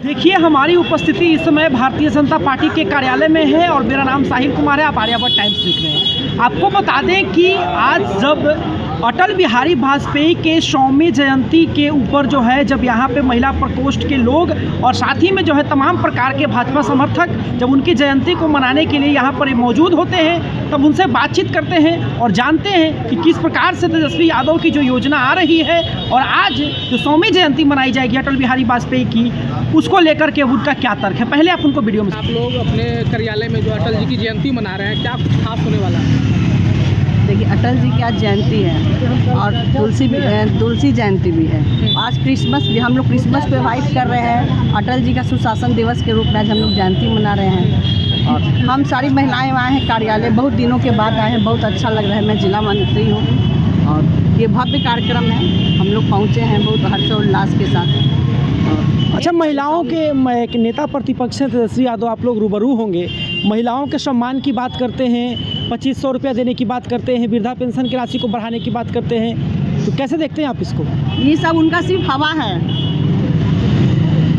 देखिए, हमारी उपस्थिति इस समय भारतीय जनता पार्टी के कार्यालय में है और मेरा नाम साहिल कुमार है। आप आर्यावर्त टाइम्स देख रहे हैं। आपको बता दें कि आज जब अटल बिहारी वाजपेयी के 100वीं जयंती के ऊपर जो है, जब यहाँ पे महिला प्रकोष्ठ के लोग और साथ ही में जो है तमाम प्रकार के भाजपा समर्थक जब उनकी जयंती को मनाने के लिए यहाँ पर मौजूद होते हैं, तब उनसे बातचीत करते हैं और जानते हैं कि किस प्रकार से तेजस्वी यादव की जो योजना आ रही है और आज जो 100वीं जयंती मनाई जाएगी अटल बिहारी वाजपेयी की, उसको लेकर के उनका क्या तर्क है। पहले आप उनको वीडियो में। आप लोग अपने कार्यालय में जो अटल जी की जयंती मना रहे हैं, क्या कुछ खास होने वाला है? देखिए, अटल जी की आज जयंती है और तुलसी जयंती भी है। आज क्रिसमस भी, हम लोग क्रिसमस पे वाइब कर रहे हैं। अटल जी का सुशासन दिवस के रूप में आज हम लोग जयंती मना रहे हैं और हम सारी महिलाएं आए हैं कार्यालय, बहुत दिनों के बाद आए हैं। बहुत अच्छा लग रहा है। मैं जिला मंत्री हूँ और ये भव्य कार्यक्रम है। हम लोग पहुँचे हैं बहुत हर्षोल्लास के साथ। अच्छा, महिलाओं के एक नेता प्रतिपक्ष से तेजस्वी यादव आप लोग रूबरू होंगे। महिलाओं के सम्मान की बात करते हैं, 2500 रुपया देने की बात करते हैं, वृद्धा पेंशन की राशि को बढ़ाने की बात करते हैं, तो कैसे देखते हैं आप इसको? ये सब उनका सिर्फ हवा है,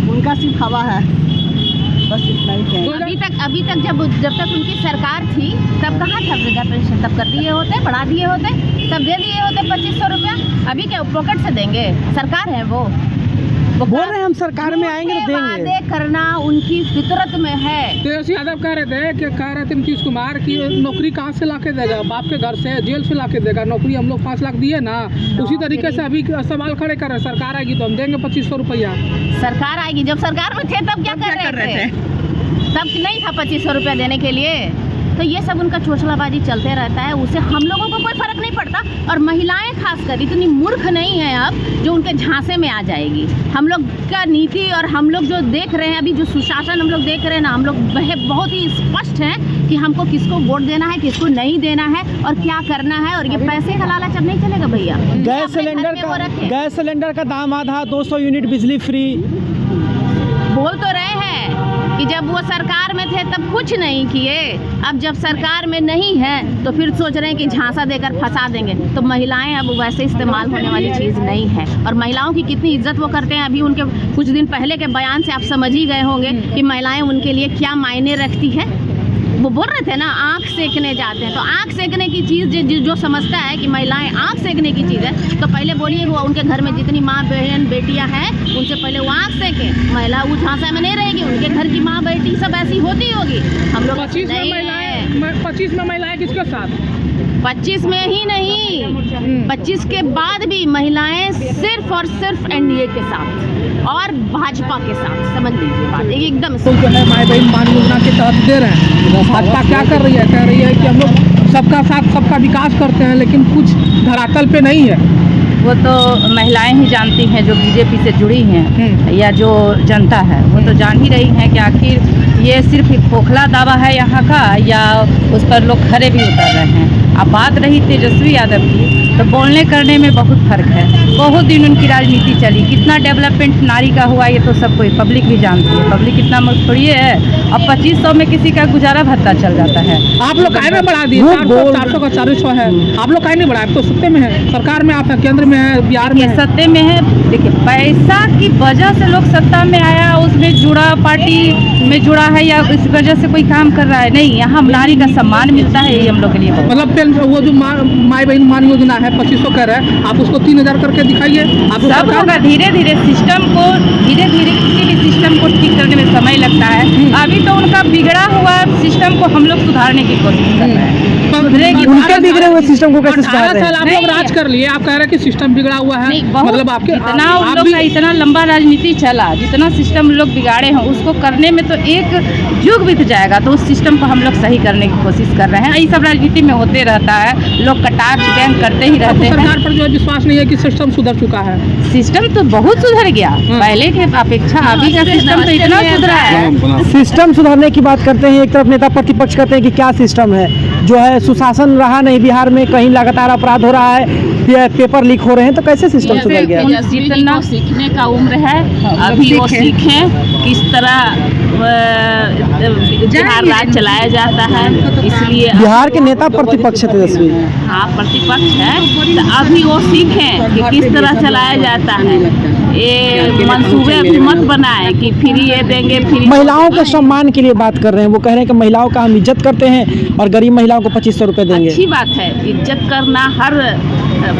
उनका सिर्फ हवा है, बस इतना ही है। अभी तक जब तक उनकी सरकार थी तब कहाँ था वृद्धा पेंशन? तब कर दिए होते, बढ़ा दिए होते, तब दे दिए होते 2500 रुपया। अभी क्या पॉकेट से देंगे? सरकार है वो बोल रहे हैं हम सरकार में आएंगे तो देंगे। वादे करना उनकी फितरत में है। तेजस्वी यादव कह रहे थे नीतीश कुमार की नौकरी कहाँ से लाके देगा? बाप के घर से, जेल से लाके देगा नौकरी। हम लोग 5 लाख दिए ना, उसी तरीके से अभी सवाल खड़े कर रहे हैं। सरकार आएगी तो हम देंगे 2500 रुपया। सरकार आएगी, जब सरकार में थे तब क्या कर रहे थे? तब नहीं था 2500 रुपया देने के लिए। तो ये सब उनका चोचलाबाजी चलते रहता है, उससे हम लोगों को कोई फर्क नहीं पड़ता। और महिलाएं खासकर इतनी मूर्ख नहीं है अब जो उनके झांसे में आ जाएगी। हम लोग का नीति और हम लोग जो देख रहे हैं, अभी जो सुशासन हम लोग देख रहे हैं ना, हम लोग बहुत ही स्पष्ट हैं कि हमको किसको वोट देना है, किसको नहीं देना है और क्या करना है। और ये पैसे का लालच अब नहीं चलेगा भैया। गैस सिलेंडर का दाम आधा, 200 यूनिट बिजली फ्री बोल तो रहे हैं कि जब वो सरकार में थे तब कुछ नहीं किए। अब जब सरकार में नहीं है तो फिर सोच रहे हैं कि झांसा देकर फंसा देंगे। तो महिलाएं अब वैसे इस्तेमाल होने वाली चीज़ नहीं है। और महिलाओं की कितनी इज्जत वो करते हैं, अभी उनके कुछ दिन पहले के बयान से आप समझ ही गए होंगे कि महिलाएं उनके लिए क्या मायने रखती है। वो बोल रहे थे ना, आँख सेकने जाते हैं। तो आँख सेकने की चीज़ जो समझता है कि महिलाएं आँख सेकने की चीज़ है, तो पहले बोलिए वो उनके घर में जितनी माँ बहन बेटियां हैं उनसे पहले वो आँख सेके। महिला वो झांसा में नहीं रहेगी, उनके घर की माँ बेटी सब ऐसी होती होगी। हम लोग 25 में महिलाएं किसके साथ? 25 में ही नहीं, 25 के बाद भी महिलाएं सिर्फ और सिर्फ एनडीए के साथ और भाजपा के साथ। समझ लीजिए बात एकदम। तो जो है माई बहन मान योजना के तहत दे रहे हैं। भाजपा क्या कर रही है? कह रही है कि हम लोग सबका साथ सबका विकास करते हैं, लेकिन कुछ धरातल पे नहीं है। वो तो महिलाएं ही जानती हैं जो बीजेपी से जुड़ी हैं या जो जनता है, वो तो जान ही रही हैं कि आखिर ये सिर्फ एक खोखला दावा है यहाँ का या उस पर लोग खरे भी उतर रहे हैं। अब बात रही तेजस्वी यादव की, तो बोलने करने में बहुत फर्क है। बहुत दिन उनकी राजनीति चली, कितना डेवलपमेंट नारी का हुआ ये तो सब कोई पब्लिक भी जानती है। पब्लिक इतना मूर्ख थोड़ी है। अब 2500 में किसी का गुजारा भत्ता चल जाता है। आप लोग काहे में बढ़ा दिए? 400 का 400 है। आप लोग काहे नहीं बढ़ाए? तो सत्ते में है, सरकार में, आप केंद्र में है, बिहार में सत्ते में है। देखिए, पैसा की वजह से लोग सत्ता में आया, उसमें जुड़ा, पार्टी में जुड़ा है या इस वजह से कोई काम कर रहा है? नहीं, यहाँ नारी का सम्मान मिलता है, यही हम लोग के लिए। मतलब वो जो माई बहन मान योजना है 2500 कर रहे हैं, आप उसको 3000 करके दिखाइए। सब होगा धीरे धीरे। सिस्टम को धीरे धीरे, किसी भी सिस्टम को ठीक करने में समय लगता है। अभी तो उनका बिगड़ा हुआ सिस्टम को हम लोग सुधारने की कोशिश कर रहे हैं। उनके बिगड़े हुए सिस्टम को कैसे सुधार रहे हैं? आप लोग राज कर लिए, आप कह रहे हैं कि सिस्टम बिगड़ा हुआ है। मतलब आपके इतना उन लोग का इतना लंबा राजनीति चला, जितना सिस्टम लोग बिगाड़े हैं उसको करने में तो एक युग बीत जाएगा। तो उस सिस्टम को हम लोग सही करने की कोशिश कर रहे हैं। ये सब राजनीति में होते रहता है, लोग कटाक्ष बैंक करते ही रहते हैं। सरकार पर जो विश्वास नहीं है कि सिस्टम सुधर चुका है? सिस्टम तो बहुत सुधर गया पहले के अपेक्षा। अभी का सिस्टम तो इतना सुधरा है। सिस्टम सुधारने की बात करते हैं, एक तरफ नेता प्रतिपक्ष कहते हैं कि क्या सिस्टम है, जो है सुशासन रहा नहीं बिहार में, कहीं लगातार अपराध हो रहा है, पेपर लीक हो रहे हैं, तो कैसे सिस्टम सुधर गया? जितना सीखने का उम्र है अभी वो सीखें किस तरह बिहार राज्य चलाया जाता है। इसलिए बिहार के नेता प्रतिपक्ष तेजस्वी, हाँ प्रतिपक्ष है, तो अभी वो सीखें कि किस तरह चलाया जाता है। ये मंसूबे अभी मत बनाए कि फ्री ये देंगे फ्री। महिलाओं के सम्मान के लिए बात कर रहे हैं, वो कह रहे हैं कि महिलाओं का हम इज्जत करते हैं और गरीब महिलाओं को 2500 रुपये देंगे। अच्छी बात है, इज्जत करना हर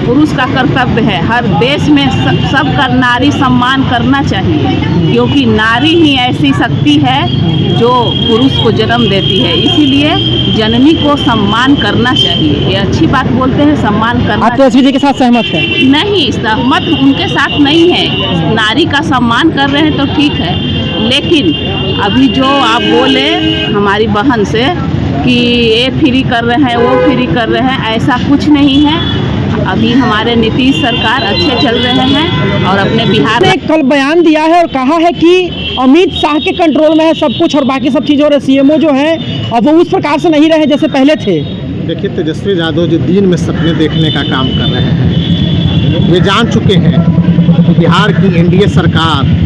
पुरुष का कर्तव्य है। हर देश में सबका नारी सम्मान करना चाहिए, क्योंकि नारी ही ऐसी शक्ति है जो पुरुष को जन्म देती है। इसीलिए जननी को सम्मान करना चाहिए। ये अच्छी बात बोलते हैं, सम्मान करना। आप तेजस्वी जी के साथ सहमत हैं? नहीं, सहमत उनके साथ नहीं है। नारी का सम्मान कर रहे हैं तो ठीक है, लेकिन अभी जो आप बोले हमारी बहन से कि ये फ्री कर रहे हैं वो फ्री कर रहे हैं, ऐसा कुछ नहीं है। अभी हमारे नीतीश सरकार अच्छे चल रहे हैं और अपने बिहार ने कल बयान दिया है और कहा है कि अमित शाह के कंट्रोल में है सब कुछ और बाकी सब चीज़ें, और सीएमओ जो है अब वो उस प्रकार से नहीं रहे जैसे पहले थे। देखिए, तेजस्वी यादव जी दिन में सपने देखने का काम कर रहे हैं। वे जान चुके हैं कि बिहार की एनडीए सरकार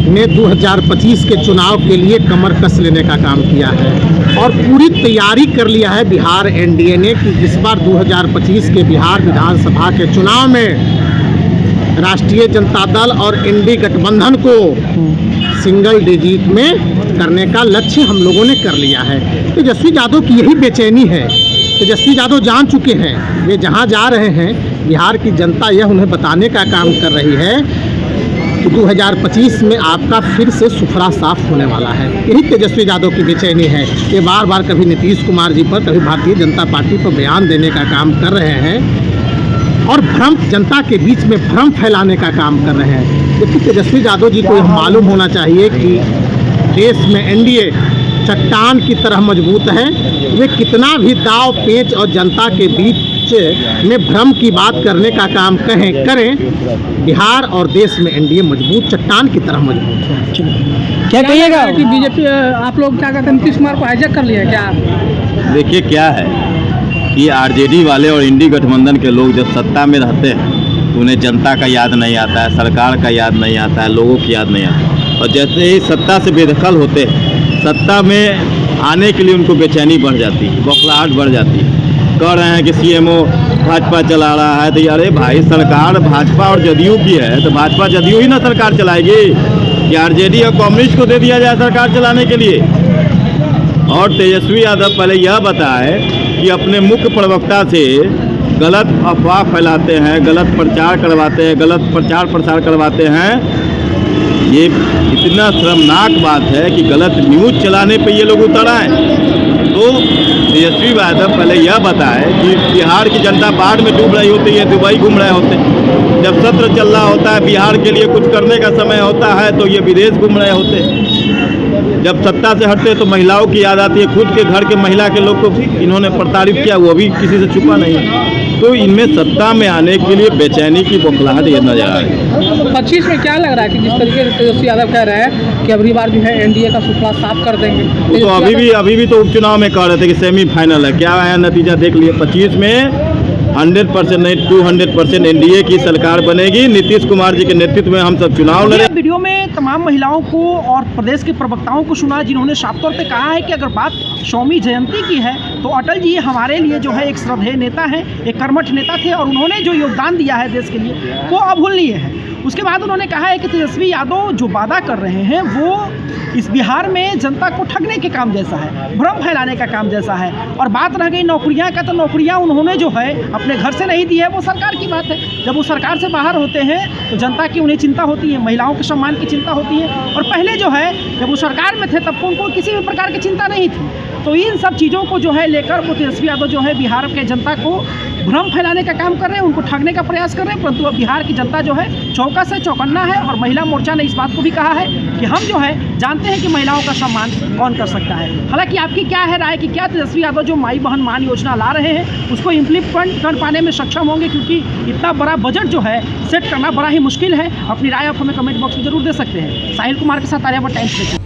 ने 2025 के चुनाव के लिए कमर कस लेने का काम किया है और पूरी तैयारी कर लिया है बिहार एनडीए ने कि इस बार 2025 के बिहार विधानसभा के चुनाव में राष्ट्रीय जनता दल और एनडीए गठबंधन को सिंगल डिजिट में करने का लक्ष्य हम लोगों ने कर लिया है। तेजस्वी यादव की यही बेचैनी है। तेजस्वी यादव जान चुके हैं, वे जहां जा रहे हैं बिहार की जनता यह उन्हें बताने का काम कर रही है कि 2025 में आपका फिर से सुफरा साफ होने वाला है। यही तेजस्वी यादव की बेचैनी है। ये बार बार कभी नीतीश कुमार जी पर, कभी भारतीय जनता पार्टी पर बयान देने का काम कर रहे हैं और भ्रम, जनता के बीच में भ्रम फैलाने का काम कर रहे हैं। जबकि तेजस्वी यादव जी को यह मालूम होना चाहिए कि देश में एनडीए चट्टान की तरह मजबूत है। वे कितना भी दाव पेच और जनता के बीच में भ्रम की बात करने का काम करें, बिहार और देश में एनडीए मजबूत चट्टान की तरह मजबूत है। क्या कहिएगा कि बीजेपी आप लोग क्या कहते हैं, नीतीश कुमार को हाईजैक कर लिया है क्या? देखिए, क्या है कि आरजेडी वाले और इंडी गठबंधन के लोग जब सत्ता में रहते हैं तो उन्हें जनता का याद नहीं आता है, सरकार का याद नहीं आता है, लोगों की याद नहीं आता है। और जैसे ही सत्ता से बेदखल होते हैं, सत्ता में आने के लिए उनको बेचैनी बढ़ जाती है, बौखलाहट बढ़ जाती है। कह रहे हैं कि सीएमओ भाजपा चला रहा है, तो यार भाई सरकार भाजपा और जदयू की है तो भाजपा जदयू ही ना सरकार चलाएगी कि आरजेडी और कम्युनिस्ट को दे दिया जाए सरकार चलाने के लिए। और तेजस्वी यादव पहले यह बताए कि अपने मुख्य प्रवक्ता से गलत अफवाह फैलाते हैं, गलत प्रचार करवाते हैं, गलत प्रचार प्रसार करवाते हैं। ये इतना शर्मनाक बात है कि गलत न्यूज़ चलाने पे ये लोग उतर आए। तो तेजस्वी यादव पहले यह बताए कि बिहार की जनता बाढ़ में डूब रही होती है, दुबई घूम रहे होते हैं। जब सत्र चल रहा होता है, बिहार के लिए कुछ करने का समय होता है तो ये विदेश घूम रहे होते हैं। जब सत्ता से हटते तो महिलाओं की याद आती है। खुद के घर के महिला के लोग को इन्होंने प्रताड़ित किया, वो भी किसी से छुपा नहीं है। तो इनमें सत्ता में आने के लिए बेचैनी की बौखलाहट ये नजर आ रही है। 25 में क्या लग रहा है कि जिस तरीके से तेजस्वी यादव कह रहे हैं कि अगली बार जो है एनडीए का सुफरा साफ कर देंगे, तो अभी भी तो उपचुनाव में कह रहे थे कि सेमीफाइनल है। क्या है नतीजा देख लिए। 25 में 100% नहीं 200% एनडीए की सरकार बनेगी। नीतीश कुमार जी के नेतृत्व में हम सब चुनाव लड़े। वीडियो में तमाम महिलाओं को और प्रदेश के प्रवक्ताओं को सुना, जिन्होंने साफ तौर पे कहा है कि अगर बात स्वामी जयंती की है तो अटल जी हमारे लिए जो है एक श्रद्धेय नेता है, एक कर्मठ नेता थे और उन्होंने जो योगदान दिया है देश के लिए वो अभूलनीय है। उसके बाद उन्होंने कहा है कि तेजस्वी यादव जो वादा कर रहे हैं वो इस बिहार में जनता को ठगने के काम जैसा है, भ्रम फैलाने का काम जैसा है। और बात रह गई नौकरियां का, तो नौकरियां उन्होंने जो है अपने घर से नहीं दी है, वो सरकार की बात है। जब वो सरकार से बाहर होते हैं तो जनता की उन्हें चिंता होती है, महिलाओं के सम्मान की चिंता होती है। और पहले जो है जब वो सरकार में थे तब उनको किसी भी प्रकार की चिंता नहीं थी। तो इन सब चीज़ों को जो है लेकर वो तेजस्वी यादव जो है बिहार के जनता को भ्रम फैलाने का काम कर रहे हैं, उनको ठगने का प्रयास कर रहे हैं। परंतु अब बिहार की जनता जो है चौका से चौकन्ना है और महिला मोर्चा ने इस बात को भी कहा है कि हम जो है जानते हैं कि महिलाओं का सम्मान कौन कर सकता है। हालांकि आपकी क्या है राय कि क्या तेजस्वी यादव जो माई बहन मान योजना ला रहे हैं उसको इम्प्लीमेंट कर पाने में सक्षम होंगे, क्योंकि इतना बड़ा बजट जो है सेट करना बड़ा ही मुश्किल है। अपनी राय आप हमें कमेंट बॉक्स में जरूर दे सकते हैं। साहिल कुमार के साथ आर्यावर्त टाइम्स।